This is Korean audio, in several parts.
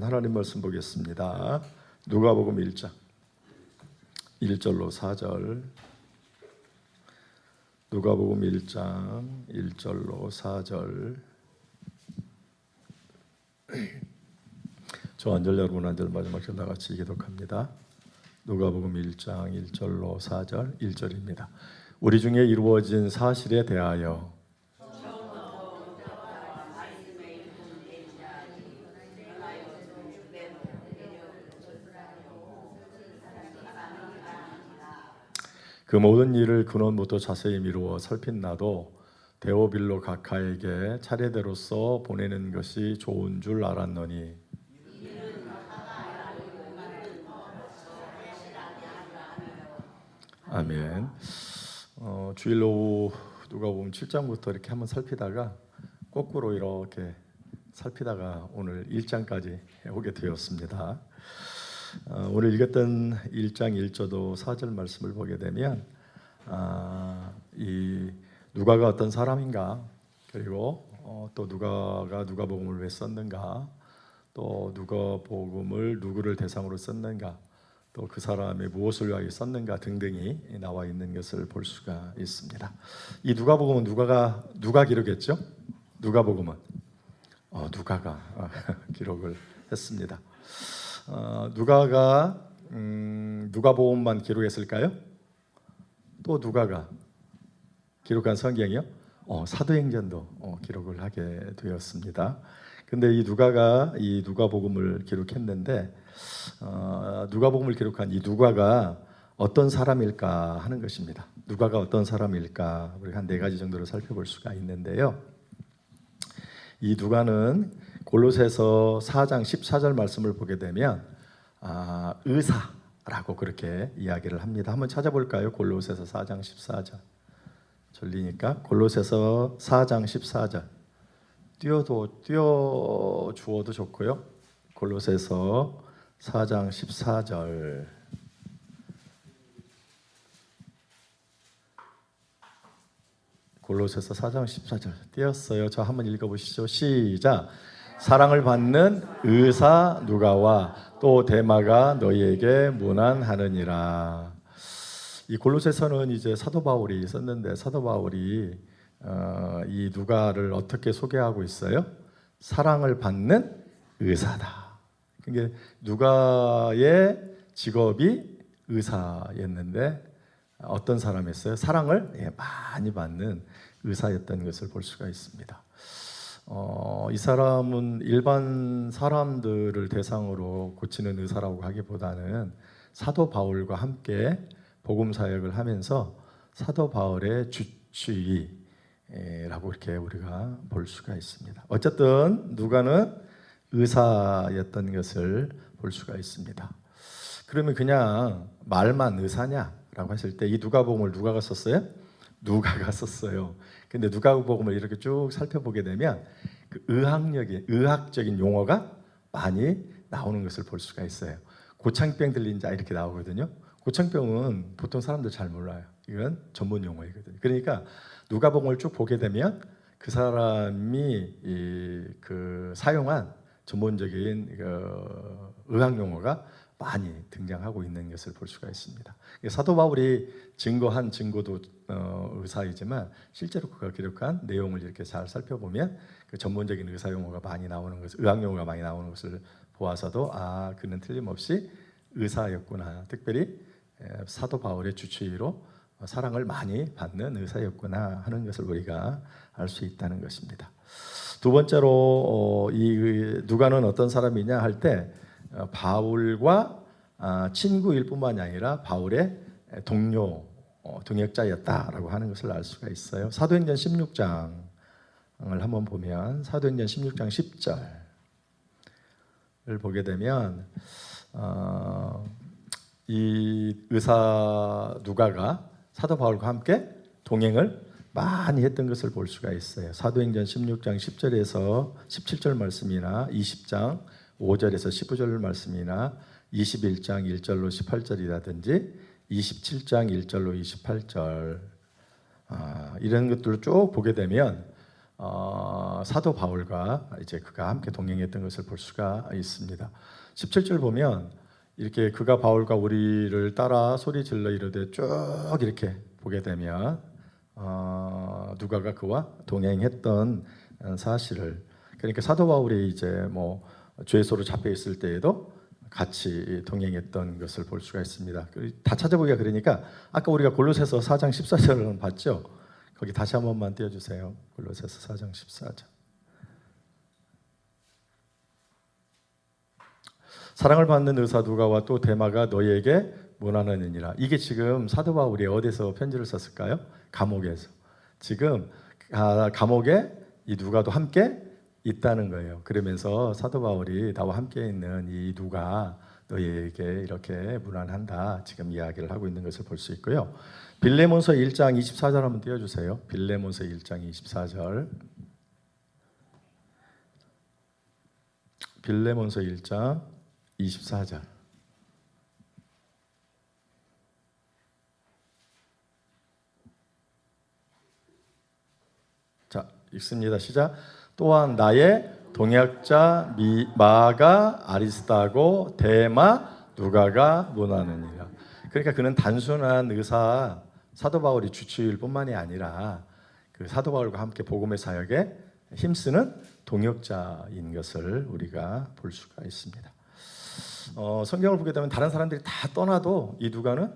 하나님 말씀 보겠습니다. 누가복음 1장 1절로 4절. 누가복음 1장 1절로 4절. 저 한 절 여러분 한 절 마지막 절 다 같이 기독합니다. 누가복음 1장 1절로 4절 1절입니다. 우리 중에 이루어진 사실에 대하여 그 모든 일을 근원부터 자세히 미루어 살핀 나도 데오빌로 각하에게 차례대로서 보내는 것이 좋은 줄 알았노니 아멘. 주일 오후 누가복음 7장부터 이렇게 한번 살피다가 거꾸로 이렇게 살피다가 오늘 1장까지 오게 되었습니다. 오늘 읽었던 1장 1절도 4절 말씀을 보게 되면 이 누가가 어떤 사람인가, 그리고 또 누가가 누가복음을 왜 썼는가, 또 누가복음을 누구를 대상으로 썼는가, 또 그 사람이 무엇을 위하여 썼는가 등등이 나와 있는 것을 볼 수가 있습니다. 이 누가복음은 누가 기록했죠? 누가복음은 누가가 기록을 했습니다. 누가가 누가복음만 기록했을까요? 또 누가가 기록한 성경이요? 사도행전도 기록을 하게 되었습니다. 근데 이 누가가 이 누가복음을 기록했는데 누가복음을 기록한 이 누가가 어떤 사람일까 하는 것입니다. 누가가 어떤 사람일까 우리가 한 4가지 정도로 살펴볼 수가 있는데요. 이 누가는 골로새서 4장 14절 말씀을 보게 되면 의사라고 그렇게 이야기를 합니다. 한번 찾아볼까요? 골로새서 4장 14절. 졸리니까 골로새서 4장 14절. 띄워주어도 좋고요. 골로새서 4장 14절. 골로새서 4장 14절 띄었어요. 저 한번 읽어보시죠. 시작. 사랑을 받는 의사 누가와 또 데마가 너희에게 문안하느니라. 이 골로새서는 이제 사도 바울이 썼는데 사도 바울이 이 누가를 어떻게 소개하고 있어요? 사랑을 받는 의사다. 그러니까 누가의 직업이 의사였는데 어떤 사람이었어요? 사랑을 많이 받는 의사였던 것을 볼 수가 있습니다. 이 사람은 일반 사람들을 대상으로 고치는 의사라고 하기보다는 사도 바울과 함께 복음 사역을 하면서 사도 바울의 주치의라고 이렇게 우리가 볼 수가 있습니다. 어쨌든 누가는 의사였던 것을 볼 수가 있습니다. 그러면 그냥 말만 의사냐라고 했을 때 이 누가복음을 누가가 썼어요? 누가가 썼어요. 근데 누가복음을 이렇게 쭉 살펴보게 되면 그 의학적인 용어가 많이 나오는 것을 볼 수가 있어요. 고창병 들린 자 이렇게 나오거든요. 고창병은 보통 사람들 잘 몰라요. 이건 전문 용어이거든요. 그러니까 누가복음을 쭉 보게 되면 그 사람이 사용한 전문적인 의학 용어가 많이 등장하고 있는 것을 볼 수가 있습니다. 사도 바울이 증거한 증거도 의사이지만 실제로 그가 기록한 내용을 이렇게 잘 살펴보면 그 전문적인 의사 용어가 많이 나오는 것을, 의학 용어가 많이 나오는 것을 보아서도 그는 틀림없이 의사였구나. 특별히 사도 바울의 주치의로 사랑을 많이 받는 의사였구나 하는 것을 우리가 알 수 있다는 것입니다. 두 번째로 이 누가는 어떤 사람이냐 할 때 바울과 친구일 뿐만이 아니라 바울의 동역자였다라고 하는 것을 알 수가 있어요. 사도행전 16장을 한번 보면 사도행전 16장 10절을 보게 되면 이 의사 누가가 사도 바울과 함께 동행을 많이 했던 것을 볼 수가 있어요. 사도행전 16장 10절에서 17절 말씀이나 20장 5절에서 15절 말씀이나 21장 1절로 18절이라든지 27장 1절로 28절 이런 것들을 쭉 보게 되면 사도 바울과 이제 그가 함께 동행했던 것을 볼 수가 있습니다. 17절 보면 이렇게 그가 바울과 우리를 따라 소리 질러 이르되 쭉 이렇게 보게 되면 누가가 그와 동행했던 사실을, 그러니까 사도 바울이 이제 뭐 죄소로 잡혀 있을 때에도 같이 동행했던 것을 볼 수가 있습니다. 다 찾아보기가 그러니까 아까 우리가 골로새서 4장 14절을 봤죠. 거기 다시 한 번만 띄워주세요. 골로새서 4장 14절. 사랑을 받는 의사 누가와 또 데마가 너희에게 문안하느니라. 이게 지금 사도 바울이 어디서 편지를 썼을까요? 감옥에서. 지금 감옥에 이 누가도 함께 있다는 거예요. 그러면서 사도 바울이 나와 함께 있는 이 누가 너희에게 이렇게 문안한다, 지금 이야기를 하고 있는 것을 볼 수 있고요. 빌레몬서 1장 24절 한번 띄워주세요. 빌레몬서 1장 24절. 빌레몬서 1장 24절. 자, 읽습니다. 시작. 또한 나의 동역자 마가 아리스타고 데마 누가가 문안하느니라. 그러니까 그는 단순한 의사 사도 바울이 주치의일 뿐만이 아니라 그 사도 바울과 함께 복음의 사역에 힘쓰는 동역자인 것을 우리가 볼 수가 있습니다. 성경을 보게 되면 다른 사람들이 다 떠나도 이 누가는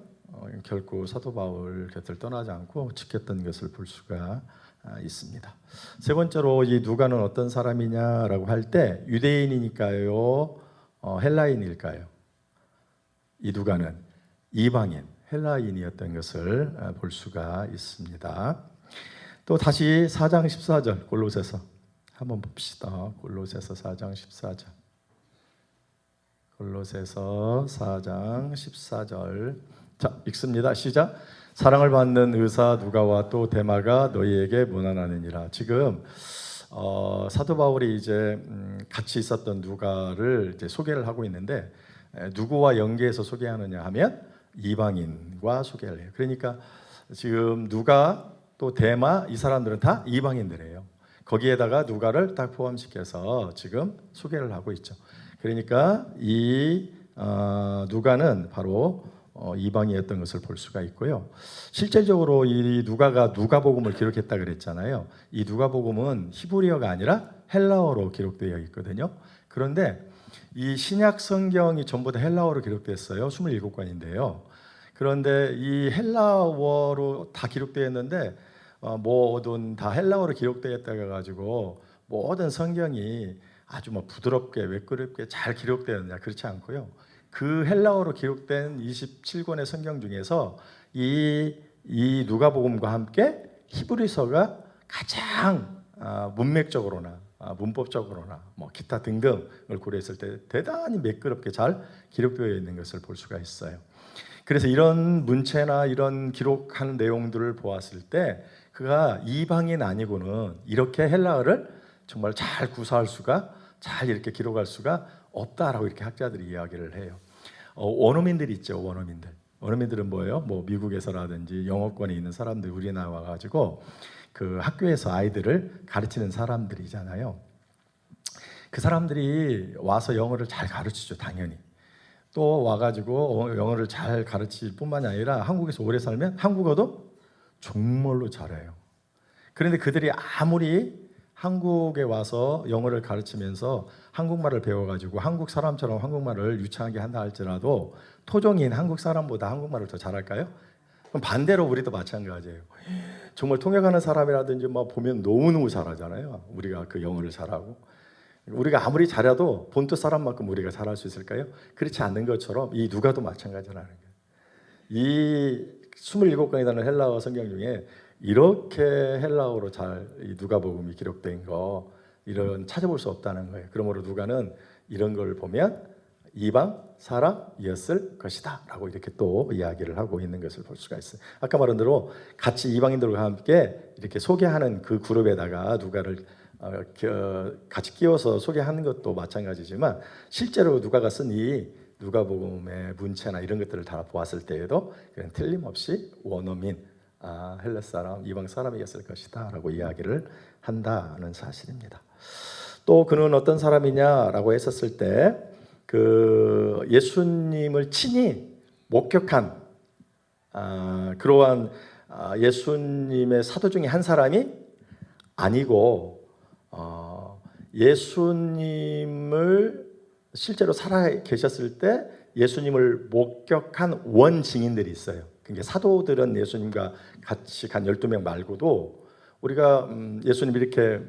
결코 사도 바울 곁을 떠나지 않고 지켰던 것을 볼 수가 있습니다. 세 번째로 이 누가는 어떤 사람이냐라고 할 때 유대인이니까요, 헬라인일까요? 이 누가는 이방인, 헬라인이었던 것을 볼 수가 있습니다. 또 다시 4장 14절 골로새서 한번 봅시다. 골로새서 4장 14절. 골로새서 4장 14절. 자, 읽습니다. 시작. 사랑을 받는 의사 누가와 또 데마가 너희에게 문안하느니라. 지금 사도 바울이 이제 같이 있었던 누가를 이제 소개를 하고 있는데, 누구와 연계해서 소개하느냐 하면 이방인과 소개를 해요. 그러니까 지금 누가 또 데마 이 사람들은 다 이방인들이에요. 거기에다가 누가를 딱 포함시켜서 지금 소개를 하고 있죠. 그러니까 이 누가는 바로 이방이었던 것을 볼 수가 있고요. 실제적으로 이 누가가 누가복음을 기록했다 그랬잖아요. 이 누가복음은 히브리어가 아니라 헬라어로 기록되어 있거든요. 그런데 이 신약 성경이 전부 다 헬라어로 기록됐어요. 27권인데요. 그런데 이 헬라어로 다 기록되어 있는데 모든 다 헬라어로 기록되어 있다고 가지고 모든 성경이 아주 부드럽게 매끄럽게 잘 기록되었느냐, 그렇지 않고요. 그 헬라어로 기록된 27권의 성경 중에서 이 누가복음과 함께 히브리서가 가장 문맥적으로나 문법적으로나 기타 등등을 고려했을 때 대단히 매끄럽게 잘 기록되어 있는 것을 볼 수가 있어요. 그래서 이런 문체나 이런 기록하는 내용들을 보았을 때 그가 이방인 아니고는 이렇게 헬라어를 정말 잘 구사할 수가, 잘 이렇게 기록할 수가 없다라고 이렇게 학자들이 이야기를 해요. 원어민들이 있죠. 원어민들은 뭐예요? 미국에서라든지 영어권에 있는 사람들 우리나라 와가지고 그 학교에서 아이들을 가르치는 사람들이잖아요. 그 사람들이 와서 영어를 잘 가르치죠, 당연히. 또 와가지고 영어를 잘 가르칠 뿐만이 아니라 한국에서 오래 살면 한국어도 정말로 잘해요. 그런데 그들이 아무리 한국에 와서 영어를 가르치면서 한국말을 배워가지고 한국 사람처럼 한국말을 유창하게 한다 할지라도 토종인 한국 사람보다 한국말을 더 잘할까요? 그럼 반대로 우리도 마찬가지예요. 정말 통역하는 사람이라든지 보면 너무너무 잘하잖아요. 우리가 그 영어를 잘하고. 우리가 아무리 잘해도 본토 사람만큼 우리가 잘할 수 있을까요? 그렇지 않는 것처럼 이 누가도 마찬가지라는 거예요. 이 27권이라는 헬라어 성경 중에 이렇게 헬라어로 잘 이 누가복음이 기록된 거 이런 찾아볼 수 없다는 거예요. 그러므로 누가는 이런 걸 보면 이방 사람이었을 것이다 라고 이렇게 또 이야기를 하고 있는 것을 볼 수가 있어요. 아까 말한 대로 같이 이방인들과 함께 이렇게 소개하는 그 그룹에다가 누가를 같이 끼워서 소개하는 것도 마찬가지지만 실제로 누가가 쓴 이 누가복음의 문체나 이런 것들을 다 보았을 때에도 그냥 틀림없이 원어민, 헬라 사람, 이방 사람이었을 것이다 라고 이야기를 한다는 사실입니다. 또 그는 어떤 사람이냐라고 했었을 때 그 예수님을 친히 목격한 그러한 예수님의 사도 중에 한 사람이 아니고 예수님을 실제로 살아 계셨을 때 예수님을 목격한 원증인들이 있어요. 그러니까 사도들은 예수님과 같이 간 12명 말고도 우리가 예수님이 이렇게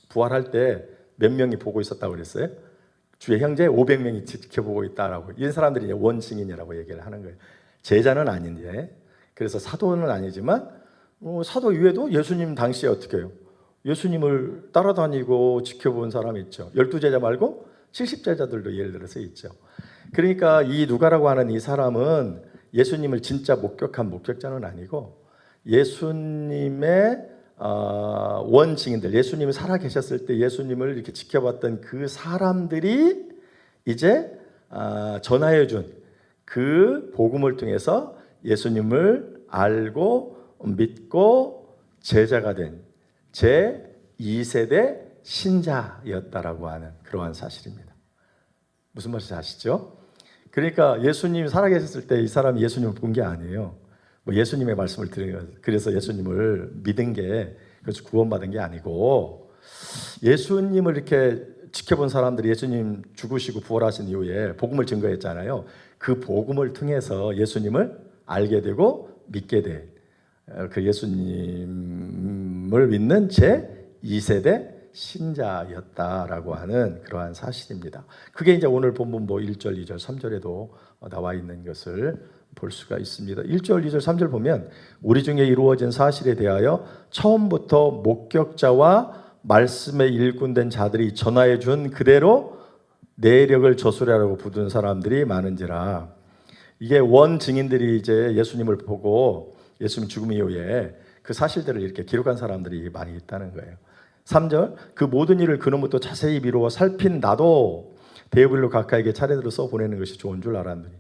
부활할 때 몇 명이 보고 있었다고 그랬어요? 주의 형제 500명이 지켜보고 있다라고. 이런 사람들이 이제 원증인이라고 얘기를 하는 거예요. 제자는 아닌데, 그래서 사도는 아니지만 사도 이외에도 예수님 당시에 어떻게 해요? 예수님을 따라다니고 지켜본 사람이 있죠. 12제자 말고 70제자들도 예를 들어서 있죠. 그러니까 이 누가라고 하는 이 사람은 예수님을 진짜 목격한 목격자는 아니고 예수님의 원증인들, 예수님이 살아 계셨을 때 예수님을 이렇게 지켜봤던 그 사람들이 이제 전하여 준 그 복음을 통해서 예수님을 알고 믿고 제자가 된 제2세대 신자였다라고 하는 그러한 사실입니다. 무슨 말인지 아시죠? 그러니까 예수님이 살아계셨을 때 이 사람이 예수님을 본 게 아니에요. 뭐 예수님의 말씀을 들은, 그래서 예수님을 믿은 게, 그래서 구원받은 게 아니고 예수님을 이렇게 지켜본 사람들이 예수님 죽으시고 부활하신 이후에 복음을 증거했잖아요. 그 복음을 통해서 예수님을 알게 되고 믿게 된 그 예수님을 믿는 제2세대 신자였다라고 하는 그러한 사실입니다. 그게 이제 오늘 본문 1절, 2절, 3절에도 나와 있는 것을 볼 수가 있습니다. 1절, 2절, 3절 보면 우리 중에 이루어진 사실에 대하여 처음부터 목격자와 말씀에 일꾼된 자들이 전하여 준 그대로 내력을 저술하라고 부른 사람들이 많은지라. 이게 원 증인들이 이제 예수님을 보고 예수님 죽음 이후에 그 사실들을 이렇게 기록한 사람들이 많이 있다는 거예요. 3절, 그 모든 일을 그놈부터 자세히 미루어 살핀 나도 데오빌로 각하에게 차례대로 써 보내는 것이 좋은 줄 알았느니.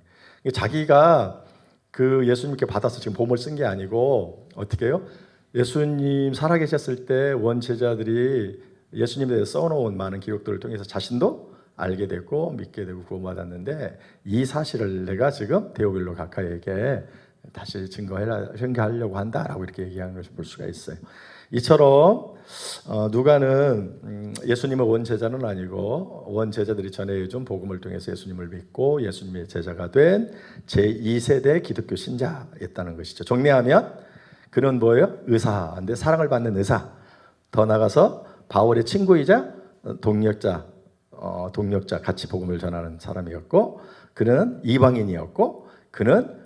자기가 그 예수님께 받아서 지금 복음을 쓴 게 아니고 어떻게 해요? 예수님 살아계셨을 때 원제자들이 예수님에 대해서 써놓은 많은 기록들을 통해서 자신도 알게 되고 믿게 되고 구원받았는데 이 사실을 내가 지금 데오빌로 각하에게 다시 증거하려고 한다라고 이렇게 얘기하는 것을 볼 수가 있어요. 이처럼 누가는 예수님의 원제자는 아니고 원제자들이 전해준 복음을 통해서 예수님을 믿고 예수님의 제자가 된 제2세대 기독교 신자였다는 것이죠. 정리하면 그는 뭐예요? 의사인데 사랑을 받는 의사. 더 나아가서 바울의 친구이자 동력자 같이 복음을 전하는 사람이었고 그는 이방인이었고 그는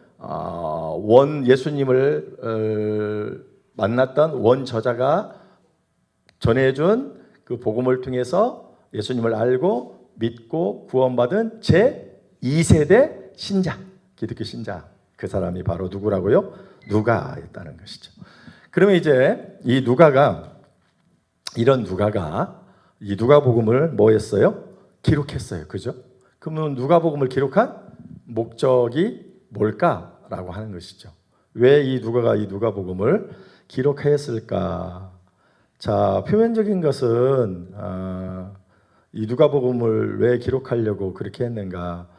예수님을 만났던 원저자가 전해준 그 복음을 통해서 예수님을 알고 믿고 구원받은 제2세대 신자, 기독교 신자. 그 사람이 바로 누구라고요? 누가였다는 것이죠. 그러면 이제 이 누가가 이 누가복음을 뭐 했어요? 기록했어요. 그죠? 그러면 누가복음을 기록한 목적이 뭘까라고 하는 것이죠. 왜 이 누가가 이 누가복음을 기록했을까? 자, 표면적인 것은 이 누가복음을 왜 기록하려고 그렇게 했는가?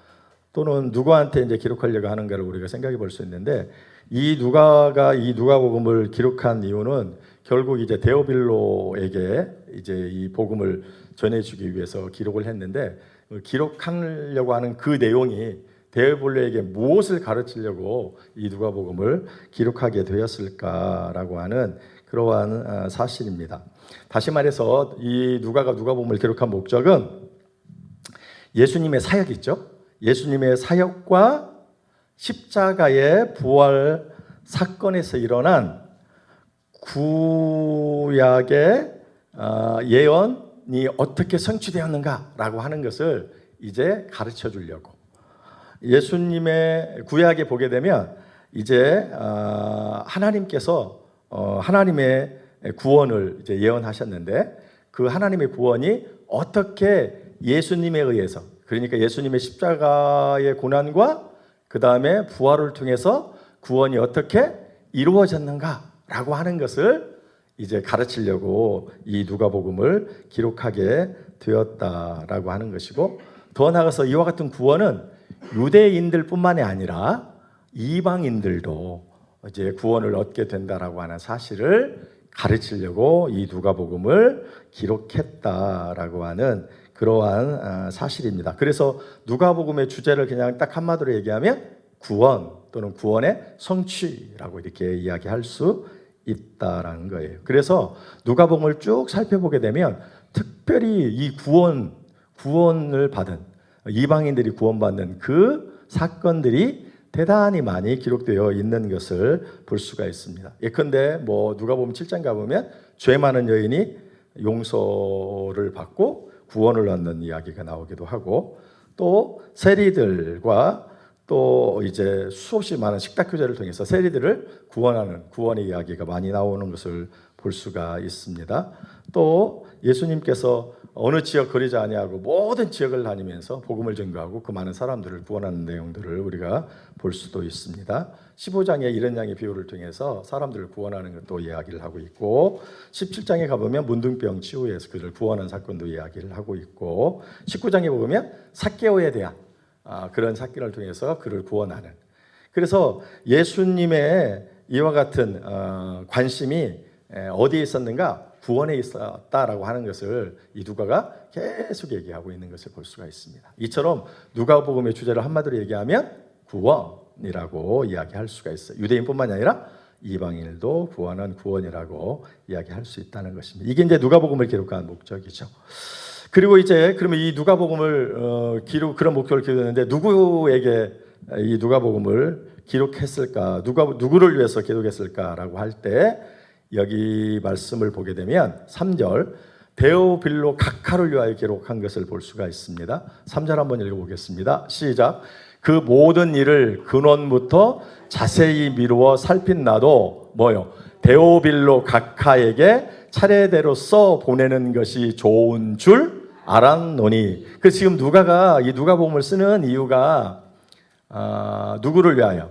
또는 누구한테 이제 기록하려고 하는가를 우리가 생각해 볼 수 있는데 이 누가가 이 누가복음을 기록한 이유는 결국 이제 데오빌로에게 이제 이 복음을 전해주기 위해서 기록을 했는데 기록하려고 하는 그 내용이 데오빌로에게 무엇을 가르치려고 이 누가복음을 기록하게 되었을까라고 하는 그러한 사실입니다. 다시 말해서 이 누가가 누가복음을 기록한 목적은 예수님의 사역이 있죠. 예수님의 사역과 십자가의 부활 사건에서 일어난 구약의 예언이 어떻게 성취되었는가라고 하는 것을 이제 가르쳐 주려고. 예수님의 구약에 보게 되면 이제 하나님께서 하나님의 구원을 이제 예언하셨는데 그 하나님의 구원이 어떻게 예수님에 의해서, 그러니까 예수님의 십자가의 고난과 그 다음에 부활을 통해서 구원이 어떻게 이루어졌는가라고 하는 것을 이제 가르치려고 이 누가복음을 기록하게 되었다라고 하는 것이고, 더 나아가서 이와 같은 구원은 유대인들뿐만이 아니라 이방인들도 이제 구원을 얻게 된다라고 하는 사실을 가르치려고 이 누가복음을 기록했다라고 하는 그러한 사실입니다. 그래서 누가복음의 주제를 그냥 딱 한마디로 얘기하면 구원 또는 구원의 성취라고 이렇게 이야기할 수 있다라는 거예요. 그래서 누가복음을 쭉 살펴보게 되면 특별히 이 구원을 받은 이방인들이 구원받는 그 사건들이 대단히 많이 기록되어 있는 것을 볼 수가 있습니다. 예컨대 누가복음 7장 가보면 죄 많은 여인이 용서를 받고 구원을 얻는 이야기가 나오기도 하고, 또 세리들과 또 이제 수없이 많은 식탁 교제를 통해서 세리들을 구원하는 구원의 이야기가 많이 나오는 것을 볼 수가 있습니다. 또 예수님께서 어느 지역 거리지 아니하고 모든 지역을 다니면서 복음을 전가하고 그 많은 사람들을 구원하는 내용들을 우리가 볼 수도 있습니다. 15장의 이른 양의 비유를 통해서 사람들을 구원하는 것도 이야기를 하고 있고, 17장에 가보면 문둥병 치유에서 그를 구원한 사건도 이야기를 하고 있고, 19장에 보면 삭개오에 대한 그런 사건을 통해서 그를 구원하는, 그래서 예수님의 이와 같은 관심이 어디에 있었는가? 구원에 있었다라고 하는 것을 이 누가가 계속 얘기하고 있는 것을 볼 수가 있습니다. 이처럼 누가복음의 주제를 한마디로 얘기하면 구원이라고 이야기할 수가 있어요. 유대인뿐만이 아니라 이방인들도 구원은 구원이라고 이야기할 수 있다는 것입니다. 이게 이제 누가복음을 기록한 목적이죠. 그리고 이제 그러면 이 누가복음을 그런 목적을 기록했는데 누구에게 이 누가복음을 기록했을까? 누구를 위해서 기록했을까라고 할 때 여기 말씀을 보게 되면 3절 데오빌로 각하를 위하여 기록한 것을 볼 수가 있습니다. 3절 한번 읽어보겠습니다. 시작. 그 모든 일을 근원부터 자세히 미루어 살핀 나도 데오빌로 각하에게 차례대로 써 보내는 것이 좋은 줄 알았노니. 그 지금 누가가 이 누가복음을 쓰는 이유가 누구를 위하여?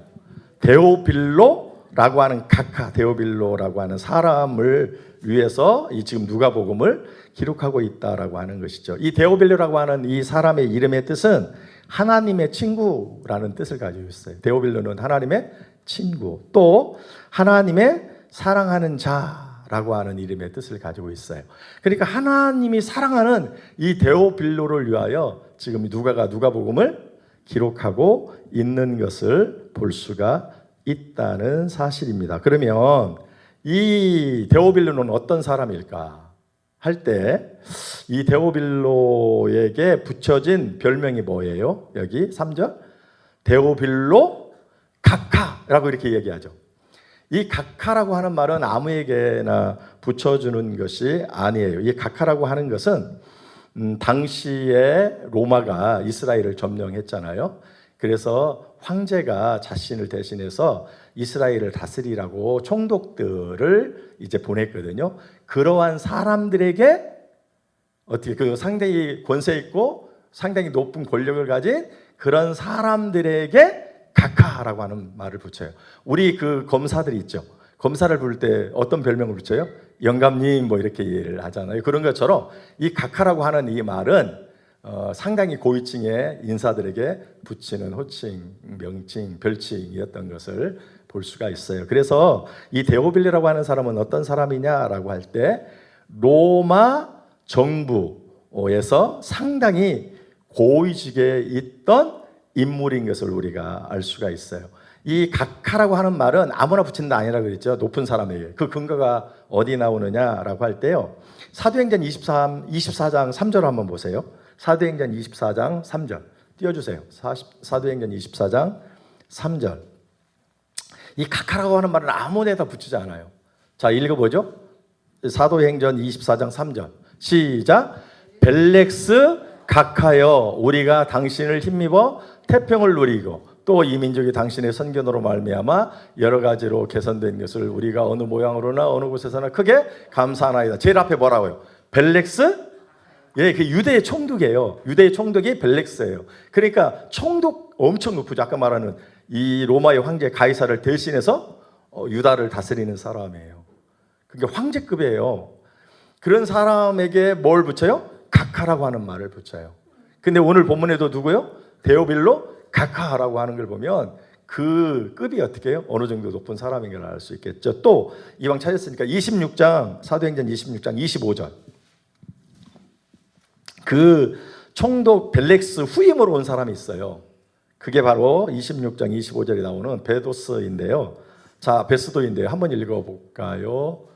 데오빌로라고 하는 각하, 데오빌로라고 하는 사람을 위해서 이 지금 누가복음을 기록하고 있다라고 하는 것이죠. 이 데오빌로라고 하는 이 사람의 이름의 뜻은 하나님의 친구라는 뜻을 가지고 있어요. 데오빌로는 하나님의 친구, 또 하나님의 사랑하는 자라고 하는 이름의 뜻을 가지고 있어요. 그러니까 하나님이 사랑하는 이 데오빌로를 위하여 지금 누가가 누가복음을 기록하고 있는 것을 볼 수가 있다는 사실입니다. 그러면 이 데오빌로는 어떤 사람일까 할 때 이 데오빌로에게 붙여진 별명이 뭐예요? 여기 3절 데오빌로 각하라고 이렇게 얘기하죠. 이 각하라고 하는 말은 아무에게나 붙여주는 것이 아니에요. 이 각하라고 하는 것은 당시에 로마가 이스라엘을 점령했잖아요. 그래서 황제가 자신을 대신해서 이스라엘을 다스리라고 총독들을 이제 보냈거든요. 그러한 사람들에게 어떻게 상당히 권세 있고 상당히 높은 권력을 가진 그런 사람들에게 각하라고 하는 말을 붙여요. 우리 검사들이 있죠. 검사를 부를 때 어떤 별명을 붙여요? 영감님 이렇게 이해를 하잖아요. 그런 것처럼 이 각하라고 하는 이 말은 상당히 고위층의 인사들에게 붙이는 호칭, 명칭, 별칭이었던 것을 볼 수가 있어요. 그래서 이 데오빌로라고 하는 사람은 어떤 사람이냐라고 할 때 로마 정부에서 상당히 고위직에 있던 인물인 것을 우리가 알 수가 있어요. 이 각하라고 하는 말은 아무나 붙인다 아니라 그랬죠. 높은 사람에게. 그 근거가 어디 나오느냐라고 할 때요. 사도행전 24장 3절 한번 보세요. 사도행전 24장 3절 띄워주세요. 사도행전 24장 3절. 이 각하라고 하는 말은 아무 데다 붙이지 않아요. 자, 읽어보죠. 사도행전 24장 3절 시작. 벨렉스 각하여 우리가 당신을 힘입어 태평을 누리고 또 이 민족이 당신의 선견으로 말미암아 여러 가지로 개선된 것을 우리가 어느 모양으로나 어느 곳에서나 크게 감사하나이다. 제일 앞에 뭐라고요? 벨렉스? 예, 그 유대의 총독이에요. 유대의 총독이 벨렉스예요. 그러니까 총독 엄청 높으죠. 아까 말하는 이 로마의 황제 가이사를 대신해서 유다를 다스리는 사람이에요. 그게 황제급이에요. 그런 사람에게 뭘 붙여요? 각하라고 하는 말을 붙여요. 근데 오늘 본문에도 누구요? 데오빌로 각하라고 하는 걸 보면 그 급이 어떻게 해요? 어느 정도 높은 사람인 걸 알 수 있겠죠. 또 이왕 찾았으니까 26장 사도행전 26장 25절 그 총독 벨렉스 후임으로 온 사람이 있어요. 그게 바로 26장 25절에 나오는 베도스인데요. 자, 베스도인데요. 한번 읽어볼까요?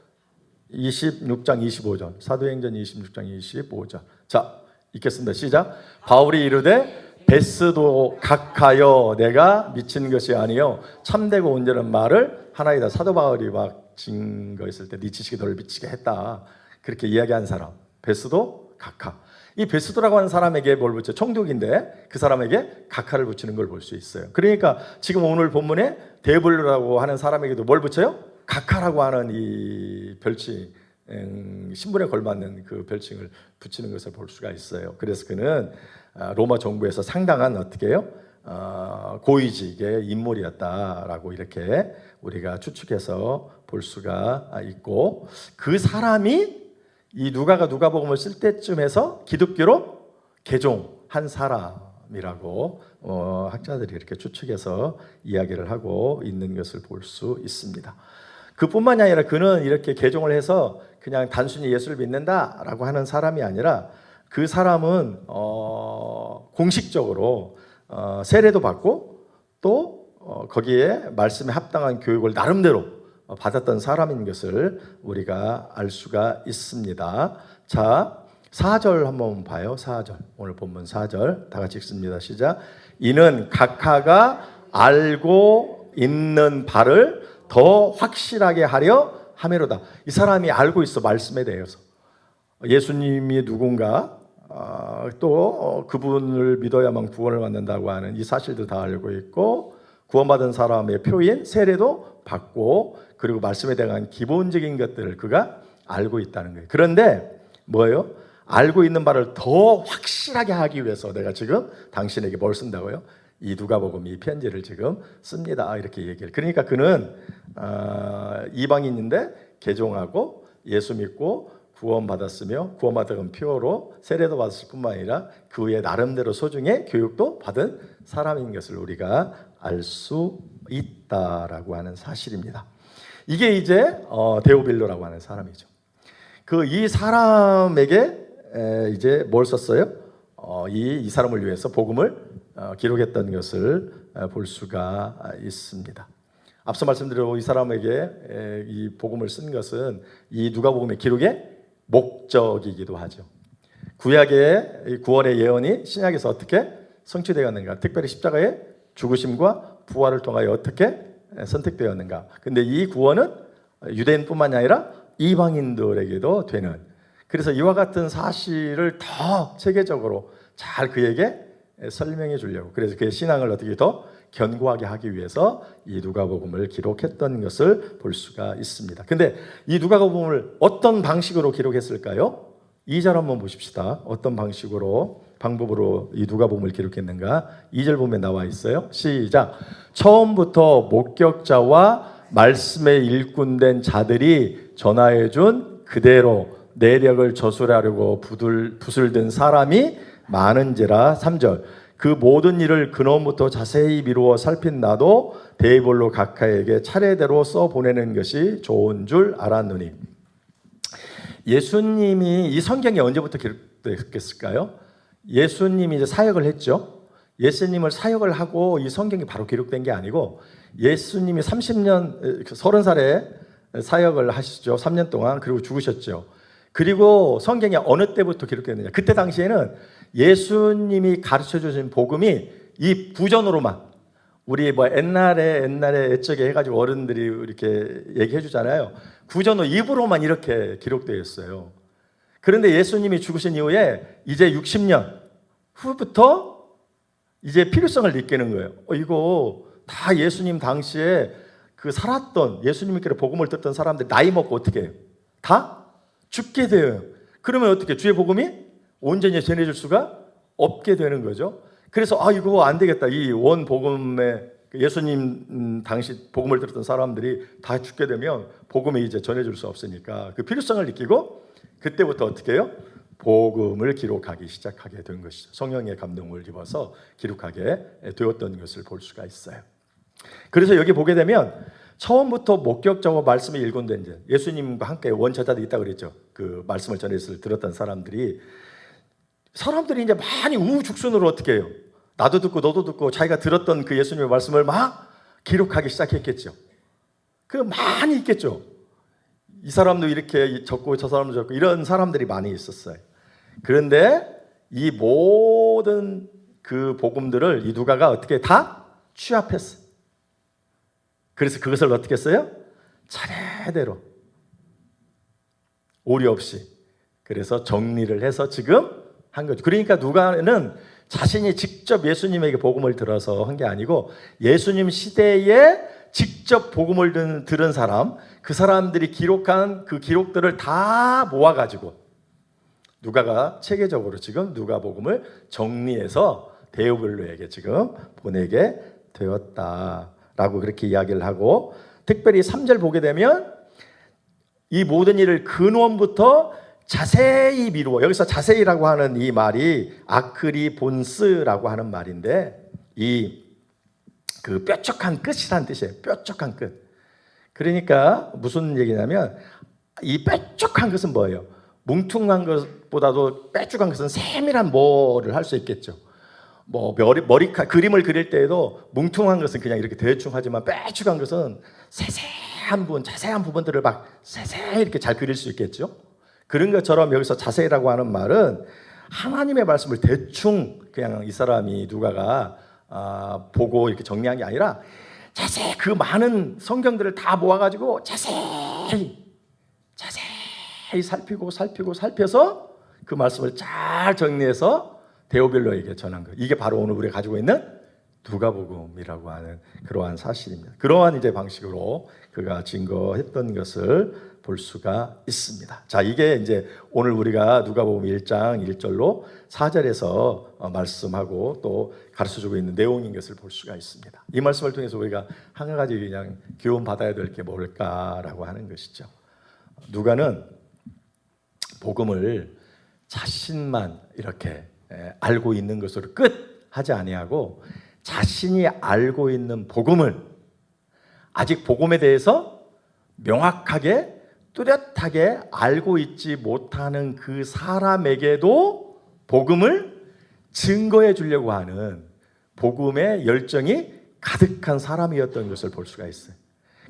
26장 25절 사도행전 26장 25절 자, 읽겠습니다. 시작. 바울이 이르되 베스도 각하여 내가 미친 것이 아니요 참되고 온전한 말을 하나이다. 사도 바울이 막 증거 있을 때 네 지식이 너를 미치게 했다. 그렇게 이야기한 사람 베스도 각하. 이 베스도라고 하는 사람에게 뭘 붙여? 총독인데 그 사람에게 각하를 붙이는 걸 볼 수 있어요. 그러니까 지금 오늘 본문에 데블루라고 하는 사람에게도 뭘 붙여요? 각하라고 하는 이 별칭, 신분에 걸맞는 그 별칭을 붙이는 것을 볼 수가 있어요. 그래서 그는 로마 정부에서 상당한 어떻게 해요? 고위직의 인물이었다라고 이렇게 우리가 추측해서 볼 수가 있고 그 사람이 이 누가복음을 쓸 때쯤 해서 기독교로 개종한 사람이라고 학자들이 이렇게 추측해서 이야기를 하고 있는 것을 볼 수 있습니다. 그뿐만이 아니라 그는 이렇게 개종을 해서 그냥 단순히 예수를 믿는다라고 하는 사람이 아니라 그 사람은 공식적으로 세례도 받고 또 거기에 말씀에 합당한 교육을 나름대로 받았던 사람인 것을 우리가 알 수가 있습니다. 자, 4절 한번 봐요. 4절. 오늘 본문 4절 다 같이 읽습니다. 시작. 이는 각하가 알고 있는 바를 더 확실하게 하려 함이로다. 이 사람이 알고 있어. 말씀에 대해서. 예수님이 누군가 또 그분을 믿어야만 구원을 받는다고 하는 이 사실도 다 알고 있고 구원받은 사람의 표인 세례도 받고 그리고 말씀에 대한 기본적인 것들을 그가 알고 있다는 거예요. 그런데 뭐예요? 알고 있는 바를 더 확실하게 하기 위해서 내가 지금 당신에게 뭘 쓴다고요? 이 누가복음 이 편지를 지금 씁니다. 이렇게 얘기를. 그러니까 그는 이방인인데 개종하고 예수 믿고 구원받았으며 구원받은 표로 세례도 받았을 뿐만 아니라 그 외에 나름대로 소중히 교육도 받은 사람인 것을 우리가 알 수 있다라고 하는 사실입니다. 이게 이제 데오빌로라고 하는 사람이죠. 그 이 사람에게 이제 뭘 썼어요? 이 사람을 위해서 복음을 기록했던 것을 볼 수가 있습니다. 앞서 말씀드린 이 사람에게 이 복음을 쓴 것은 이 누가복음의 기록의 목적이기도 하죠. 구약의 구원의 예언이 신약에서 어떻게 성취되었는가? 특별히 십자가의 죽으심과 부활을 통하여 어떻게 선택되었는가? 근데 이 구원은 유대인뿐만이 아니라 이방인들에게도 되는. 그래서 이와 같은 사실을 더 체계적으로 잘 그에게 설명해 주려고. 그래서 그의 신앙을 어떻게 더 견고하게 하기 위해서 이 누가복음을 기록했던 것을 볼 수가 있습니다. 근데 이 누가복음을 어떤 방식으로 기록했을까요? 2절 한번 보십시다. 어떤 방법으로 이 누가복음을 기록했는가? 2절 보면 나와 있어요. 시작. 처음부터 목격자와 말씀의 일꾼된 자들이 전하여 준 그대로 내력을 저술하려고 붓을 든 사람이 많은지라. 3절. 그 모든 일을 근원부터 자세히 미루어 살핀 나도 데이볼로 각하에게 차례대로 써보내는 것이 좋은 줄 알았노니. 예수님이 이 성경이 언제부터 기록됐을까요? 예수님이 이제 사역을 했죠. 예수님을 사역을 하고 이 성경이 바로 기록된 게 아니고 예수님이 30년, 30살에 사역을 하시죠. 3년 동안. 그리고 죽으셨죠. 그리고 성경이 어느 때부터 기록됐느냐. 그때 당시에는 예수님이 가르쳐 주신 복음이 이 부전으로만 우리 뭐 옛날에 옛적에 해가지고 어른들이 이렇게 얘기해 주잖아요. 구전으로 입으로만 이렇게 기록되어 있어요. 그런데 예수님이 죽으신 이후에 이제 60년 후부터 이제 필요성을 느끼는 거예요. 이거 다 예수님 당시에 그 살았던 예수님께 복음을 듣던 사람들 나이 먹고 어떻게 해요? 다 죽게 돼요. 그러면 어떻게 주의 복음이 온전히 전해질 수가 없게 되는 거죠. 그래서 이거 안 되겠다. 이 원 복음의 예수님 당시 복음을 들었던 사람들이 다 죽게 되면 복음이 이제 전해줄 수 없으니까 그 필요성을 느끼고 그때부터 어떻게 해요? 복음을 기록하기 시작하게 된 것이죠. 성령의 감동을 입어서 기록하게 되었던 것을 볼 수가 있어요. 그래서 여기 보게 되면 처음부터 목격자와 말씀이 일관된 자, 예수님과 함께 원처자들이 있다고 그랬죠. 그 말씀을 전해서 들었던 사람들이 이제 많이 우후죽순으로 어떻게 해요? 나도 듣고 너도 듣고 자기가 들었던 그 예수님의 말씀을 막 기록하기 시작했겠죠. 그 많이 있겠죠. 이 사람도 이렇게 적고 저 사람도 적고 이런 사람들이 많이 있었어요. 그런데 이 모든 그 복음들을 이 누가가 어떻게 다 취합했어. 그래서 그것을 어떻게 했어요? 차례대로 오류 없이 그래서 정리를 해서 지금 한 거죠. 그러니까 누가는 자신이 직접 예수님에게 복음을 들어서 한 게 아니고 예수님 시대에 직접 복음을 들은 사람, 그 사람들이 기록한 그 기록들을 다 모아가지고 누가가 체계적으로 지금 누가복음을 정리해서 대오별로에게 지금 보내게 되었다라고 그렇게 이야기를 하고, 특별히 3절 보게 되면 이 모든 일을 근원부터 자세히 미루어, 여기서 자세히라고 하는 이 말이 아크리본스라고 하는 말인데 이 그 뾰족한 끝이란 뜻이에요. 뾰족한 끝. 그러니까 무슨 얘기냐면 이 뾰족한 것은 뭐예요? 뭉퉁한 것보다도 뾰족한 것은 세밀한 뭐를 할 수 있겠죠. 뭐 머리카락 그림을 그릴 때에도 뭉퉁한 것은 그냥 이렇게 대충 하지만 뾰족한 것은 세세한 부분, 자세한 부분들을 막 세세히 이렇게 잘 그릴 수 있겠죠. 그런 것처럼 여기서 자세히라고 하는 말은 하나님의 말씀을 대충 그냥 이 사람이 누가가 보고 이렇게 정리한 게 아니라 자세히 그 많은 성경들을 다 모아가지고 자세히 살펴서 그 말씀을 잘 정리해서 데오빌로에게 전한 거예요. 이게 바로 오늘 우리가 가지고 있는 누가복음이라고 하는 그러한 사실입니다. 그러한 이제 방식으로 그가 증거했던 것을 볼 수가 있습니다. 자, 이게 이제 오늘 우리가 누가복음 1장 1절로 4절에서 말씀하고 또 가르쳐주고 있는 내용인 것을 볼 수가 있습니다. 이 말씀을 통해서 우리가 한 가지 그냥 교훈 받아야 될 게 뭘까라고 하는 것이죠. 누가는 복음을 자신만 이렇게 알고 있는 것으로 끝 하지 아니하고 자신이 알고 있는 복음을 아직 복음에 대해서 명확하게 뚜렷하게 알고 있지 못하는 그 사람에게도 복음을 증거해 주려고 하는 복음의 열정이 가득한 사람이었던 것을 볼 수가 있어요.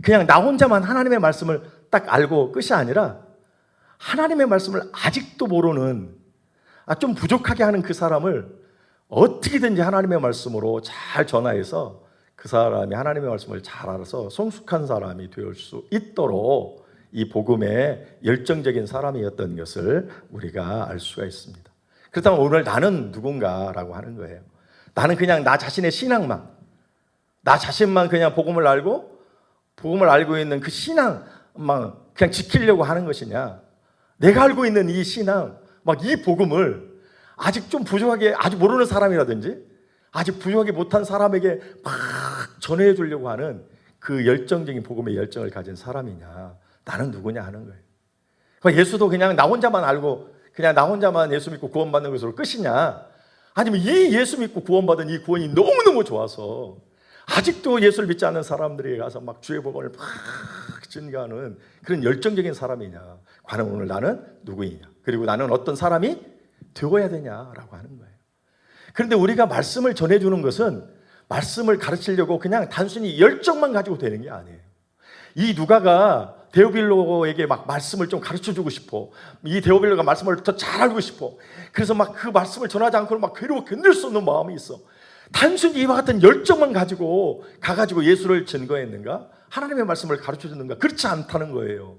그냥 나 혼자만 하나님의 말씀을 딱 알고 끝이 아니라 하나님의 말씀을 아직도 모르는 좀 부족하게 하는 그 사람을 어떻게든지 하나님의 말씀으로 잘 전하여서 그 사람이 하나님의 말씀을 잘 알아서 성숙한 사람이 될 수 있도록 이 복음의 열정적인 사람이었던 것을 우리가 알 수가 있습니다. 그렇다면 오늘 나는 누군가라고 하는 거예요. 나는 그냥 나 자신의 신앙만, 나 자신만 그냥 복음을 알고 있는 그 신앙만 그냥 지키려고 하는 것이냐, 내가 알고 있는 이 신앙, 막 이 복음을 아직 좀 부족하게, 아직 모르는 사람이라든지 아직 부족하게 못한 사람에게 막 전해 주려고 하는 그 열정적인 복음의 열정을 가진 사람이냐, 나는 누구냐 하는 거예요. 그러니까 예수도 그냥 나 혼자만 알고 그냥 나 혼자만 예수 믿고 구원받는 것으로 끝이냐, 아니면 이 예수 믿고 구원받은 이 구원이 너무너무 좋아서 아직도 예수를 믿지 않는 사람들이 가서 막 주의 복음을 막 증거하는 그런 열정적인 사람이냐, 과연 오늘 나는 누구이냐, 그리고 나는 어떤 사람이 되어야 되냐라고 하는 거예요. 그런데 우리가 말씀을 전해주는 것은 말씀을 가르치려고 그냥 단순히 열정만 가지고 되는 게 아니에요. 이 누가가 데오빌로에게 막 말씀을 좀 가르쳐주고 싶어, 이 데오빌로가 말씀을 더 잘 알고 싶어, 그래서 막 그 말씀을 전하지 않고는 막 괴로워 견딜 수 없는 마음이 있어. 단순히 이와 같은 열정만 가지고 가가지고 예수를 증거했는가? 하나님의 말씀을 가르쳐줬는가? 그렇지 않다는 거예요.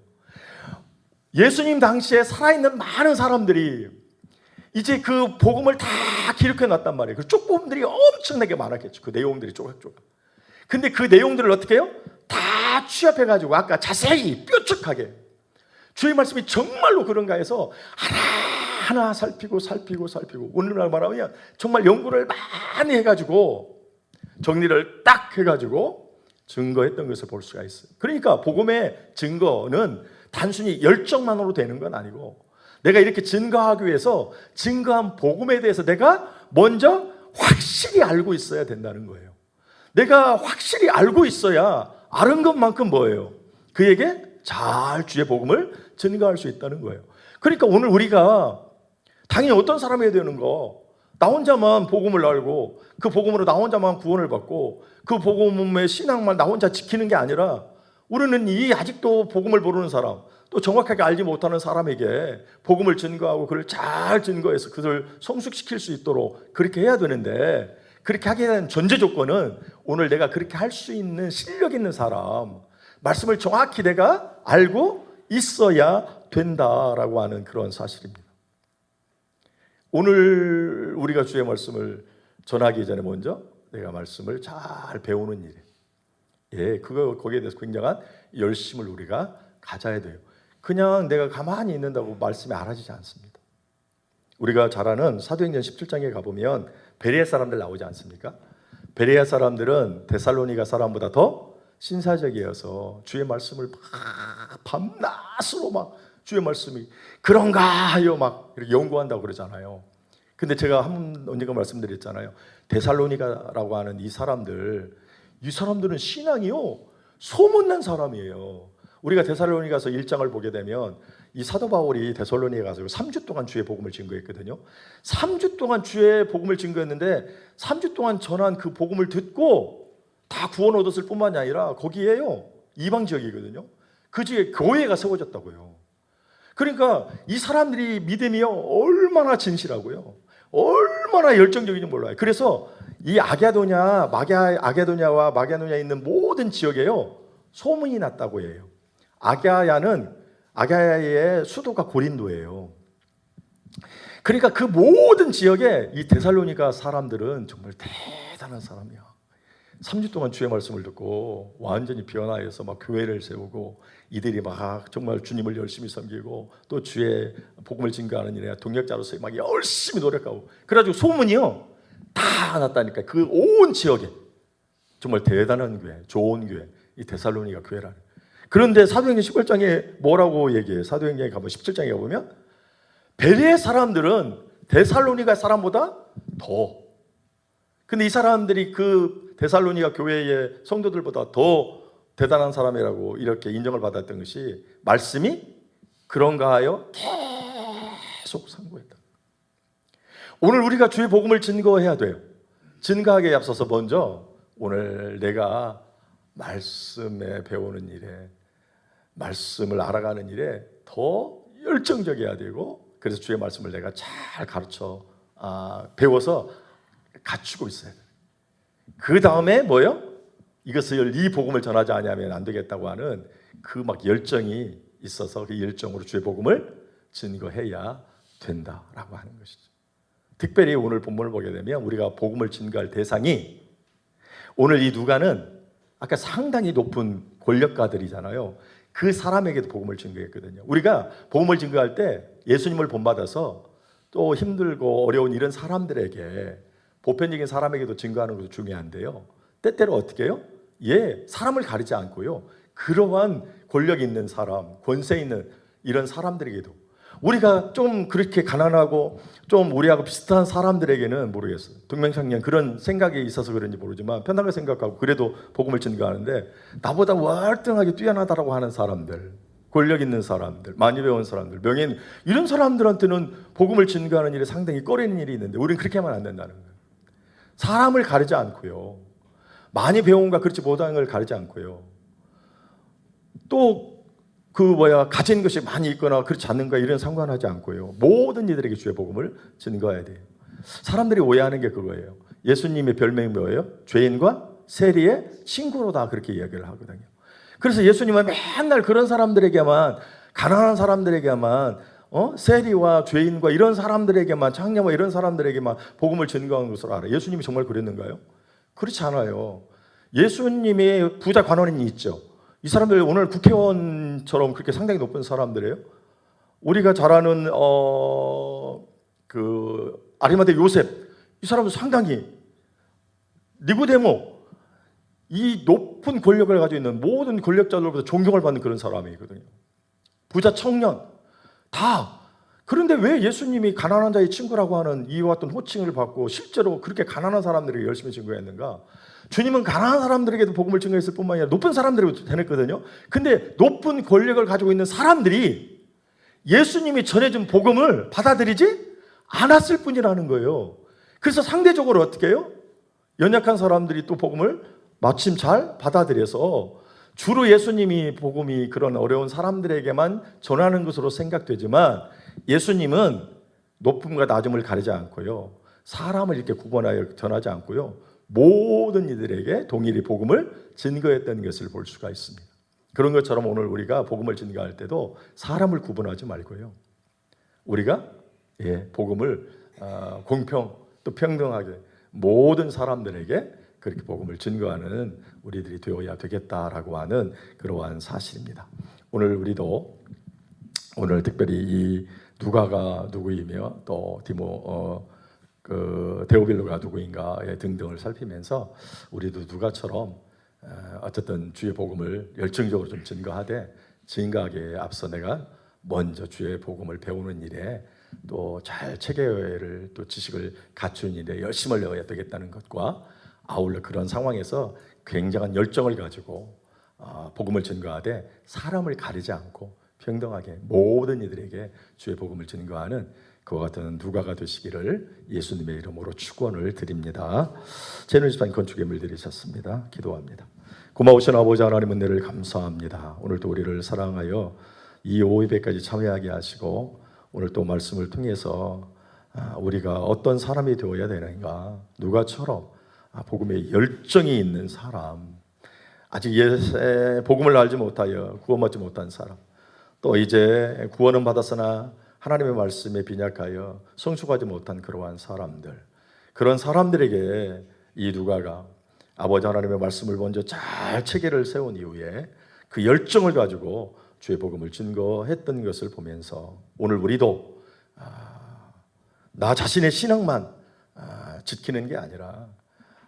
예수님 당시에 살아있는 많은 사람들이 이제 그 복음을 다 기록해 놨단 말이에요. 그 쪽복음들이 엄청나게 많았겠죠. 그 내용들이 조각조각. 근데 그 내용들을 어떻게 해요? 다 취합해가지고 아까 자세히 뾰족하게 주의 말씀이 정말로 그런가 해서 하나하나 살피고 오늘날 말하면 정말 연구를 많이 해가지고 정리를 딱 해가지고 증거했던 것을 볼 수가 있어요. 그러니까 복음의 증거는 단순히 열정만으로 되는 건 아니고, 내가 이렇게 증거하기 위해서 증거한 복음에 대해서 내가 먼저 확실히 알고 있어야 된다는 거예요. 내가 확실히 알고 있어야 아는 것만큼 뭐예요? 그에게 잘 주의 복음을 증거할 수 있다는 거예요. 그러니까 오늘 우리가 당연히 어떤 사람이 되는 거, 나 혼자만 복음을 알고 그 복음으로 나 혼자만 구원을 받고 그 복음의 신앙만 나 혼자 지키는 게 아니라, 우리는 이 아직도 복음을 모르는 사람, 또 정확하게 알지 못하는 사람에게 복음을 증거하고 그를 잘 증거해서 그를 성숙시킬 수 있도록 그렇게 해야 되는데, 그렇게 하게 된 전제 조건은 오늘 내가 그렇게 할 수 있는 실력 있는 사람, 말씀을 정확히 내가 알고 있어야 된다라고 하는 그런 사실입니다. 오늘 우리가 주의 말씀을 전하기 전에 먼저 내가 말씀을 잘 배우는 일, 거기에 대해서 굉장한 열심을 우리가 가져야 돼요. 그냥 내가 가만히 있는다고 말씀이 알아지지 않습니다. 우리가 잘 아는 사도행전 17장에 가보면 베레아 사람들 나오지 않습니까? 베레아 사람들은 데살로니가 사람보다 더 신사적이어서 주의 말씀을 막 밤낮으로 막 주의 말씀이 그런가 하여 막 이렇게 연구한다고 그러잖아요. 근데 제가 언젠가 말씀드렸잖아요. 데살로니가라고 하는 이 사람들은 신앙이요, 소문난 사람이에요. 우리가 데살로니가서 1장을 보게 되면 이 사도 바울이 데살로니가에 가서 3주 동안 주의 복음을 증거했거든요. 3주 동안 주의 복음을 증거했는데 3주 동안 전한 그 복음을 듣고 다 구원 얻었을 뿐만이 아니라 거기에요, 이방 지역이거든요. 그 지역에 교회가 세워졌다고요. 그러니까 이 사람들이 믿음이요 얼마나 진실하고요, 얼마나 열정적인지 몰라요. 그래서 이 아게도냐와 마게도냐에 있는 모든 지역에요 소문이 났다고 해요. 아가야의 수도가 고린도예요. 그러니까 그 모든 지역에 이 데살로니가 사람들은 정말 대단한 사람이야. 3주 동안 주의 말씀을 듣고 완전히 변화해서 막 교회를 세우고, 이들이 막 정말 주님을 열심히 섬기고 또 주의 복음을 증거하는 일에 동역자로서 막 열심히 노력하고, 그래가지고 소문이요 다 났다니까. 그 온 지역에 정말 대단한 교회, 좋은 교회, 이 데살로니가 교회라는. 그런데 사도행전 18장에 뭐라고 얘기해요? 사도행전에 가보면 17장에 가보면 베레아 사람들은 데살로니가 사람보다 더, 근데 이 사람들이 그 데살로니가 교회의 성도들보다 더 대단한 사람이라고 이렇게 인정을 받았던 것이 말씀이 그런가 하여 계속 상고했다. 오늘 우리가 주의 복음을 증거해야 돼요. 증거하기에 앞서서 먼저 오늘 내가 말씀에 배우는 일에, 말씀을 알아가는 일에 더 열정적이어야 되고, 그래서 주의 말씀을 내가 잘 가르쳐 배워서 갖추고 있어야 돼요. 그 다음에 뭐요? 이것을 이 복음을 전하지 않으면 안 되겠다고 하는 그 막 열정이 있어서 그 열정으로 주의 복음을 증거해야 된다라고 하는 것이죠. 특별히 오늘 본문을 보게 되면 우리가 복음을 증거할 대상이, 오늘 이 누가는 아까 상당히 높은 권력가들이잖아요. 그 사람에게도 복음을 증거했거든요. 우리가 복음을 증거할 때 예수님을 본받아서 또 힘들고 어려운 이런 사람들에게, 보편적인 사람에게도 증거하는 것도 중요한데요, 때때로 어떻게 해요? 사람을 가리지 않고요, 그러한 권력 있는 사람, 권세 있는 이런 사람들에게도, 우리가 좀 그렇게 가난하고 좀 우리하고 비슷한 사람들에게는 모르겠어요, 동명상련 그런 생각이 있어서 그런지 모르지만 편하게 생각하고 그래도 복음을 증거하는데, 나보다 월등하게 뛰어나다라고 하는 사람들, 권력 있는 사람들, 많이 배운 사람들, 명예인, 이런 사람들한테는 복음을 증거하는 일에 상당히 꺼리는 일이 있는데 우리는 그렇게 하면 안 된다는 거예요. 사람을 가리지 않고요, 많이 배운가 그렇지 못한 걸 가리지 않고요, 또 가진 것이 많이 있거나 그렇지 않는가 이런 상관하지 않고요, 모든 이들에게 주의 복음을 증거해야 돼요. 사람들이 오해하는 게 그거예요. 예수님의 별명이 뭐예요? 죄인과 세리의 친구로다, 그렇게 이야기를 하거든요. 그래서 예수님은 맨날 그런 사람들에게만, 가난한 사람들에게만, 세리와 죄인과 이런 사람들에게만, 창녀와 이런 사람들에게만 복음을 증거하는 것으로 알아요. 예수님이 정말 그랬는가요? 그렇지 않아요. 예수님의 부자 관원이 있죠. 이 사람들 오늘 국회의원처럼 그렇게 상당히 높은 사람들이에요. 우리가 잘 아는 아리마대 요셉, 이 사람도 상당히 니고데모, 이 높은 권력을 가지고 있는 모든 권력자들로부터 존경을 받는 그런 사람이거든요. 부자 청년 다. 그런데 왜 예수님이 가난한 자의 친구라고 하는 이와 같은 호칭을 받고 실제로 그렇게 가난한 사람들에게 열심히 증거했는가? 주님은 가난한 사람들에게도 복음을 증거했을 뿐만 아니라 높은 사람들에게도 전했거든요. 근데 높은 권력을 가지고 있는 사람들이 예수님이 전해준 복음을 받아들이지 않았을 뿐이라는 거예요. 그래서 상대적으로 어떻게 해요? 연약한 사람들이 또 복음을 마침 잘 받아들여서 주로 예수님이 복음이 그런 어려운 사람들에게만 전하는 것으로 생각되지만 예수님은 높음과 낮음을 가리지 않고요. 사람을 이렇게 구분하여 전하지 않고요. 모든 이들에게 동일히 복음을 증거했다는 것을 볼 수가 있습니다. 그런 것처럼 오늘 우리가 복음을 증거할 때도 사람을 구분하지 말고요. 우리가 복음을 공평 또 평등하게 모든 사람들에게 그렇게 복음을 증거하는 우리들이 되어야 되겠다라고 하는 그러한 사실입니다. 오늘 특별히 이 누가가 누구이며 또 데오빌로가 누구인가 등등을 살피면서 우리도 누가처럼 어쨌든 주의 복음을 열정적으로 좀 증거하기에 앞서 내가 먼저 주의 복음을 배우는 일에 또 잘 체계를 또 지식을 갖추는 일에 열심을 내어야 되겠다는 것과 아울러 그런 상황에서 굉장한 열정을 가지고 복음을 증거하되 사람을 가리지 않고 평등하게 모든 이들에게 주의 복음을 증거하는 그와 같은 누가가 되시기를 예수님의 이름으로 축원을 드립니다. 제노 집사님 건축 예물 드리셨습니다. 기도합니다. 고마우신 아버지 하나님 은혜를 감사합니다. 오늘도 우리를 사랑하여 이 오예배까지 참여하게 하시고 오늘 또 말씀을 통해서 우리가 어떤 사람이 되어야 되는가, 누가처럼 복음에 열정이 있는 사람, 아직 복음을 알지 못하여 구원받지 못한 사람, 또 이제 구원은 받았으나 하나님의 말씀에 빈약하여 성숙하지 못한 그러한 사람들, 그런 사람들에게 이 누가가 아버지 하나님의 말씀을 먼저 잘 체계를 세운 이후에 그 열정을 가지고 주의 복음을 증거했던 것을 보면서 오늘 우리도 나 자신의 신앙만 지키는 게 아니라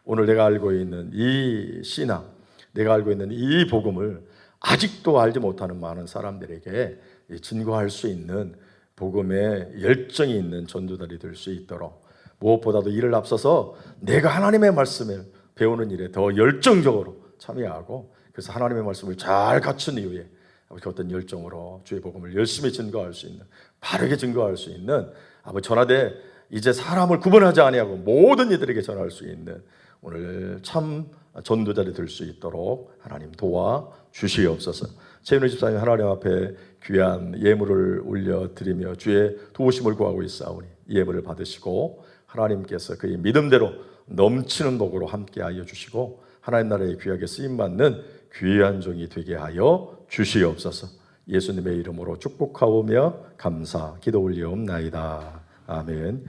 오늘 내가 알고 있는 이 신앙, 내가 알고 있는 이 복음을 아직도 알지 못하는 많은 사람들에게 증거할 수 있는 복음에 열정이 있는 전도자들이 될 수 있도록 무엇보다도 이를 앞서서 내가 하나님의 말씀을 배우는 일에 더 열정적으로 참여하고 그래서 하나님의 말씀을 잘 갖춘 이후에 어떤 열정으로 주의 복음을 열심히 증거할 수 있는, 바르게 증거할 수 있는 전하되 이제 사람을 구분하지 아니하고 모든 이들에게 전할 수 있는 오늘 참 전도자들이 될 수 있도록 하나님 도와 주시옵소서. 최윤호 집사님 하나님 앞에 귀한 예물을 올려드리며 주의 도우심을 구하고 있사오니 이 예물을 받으시고 하나님께서 그의 믿음대로 넘치는 복으로 함께하여 주시고 하나님 나라의 귀하게 쓰임받는 귀한 종이 되게 하여 주시옵소서. 예수님의 이름으로 축복하오며 감사 기도 올리옵나이다. 아멘.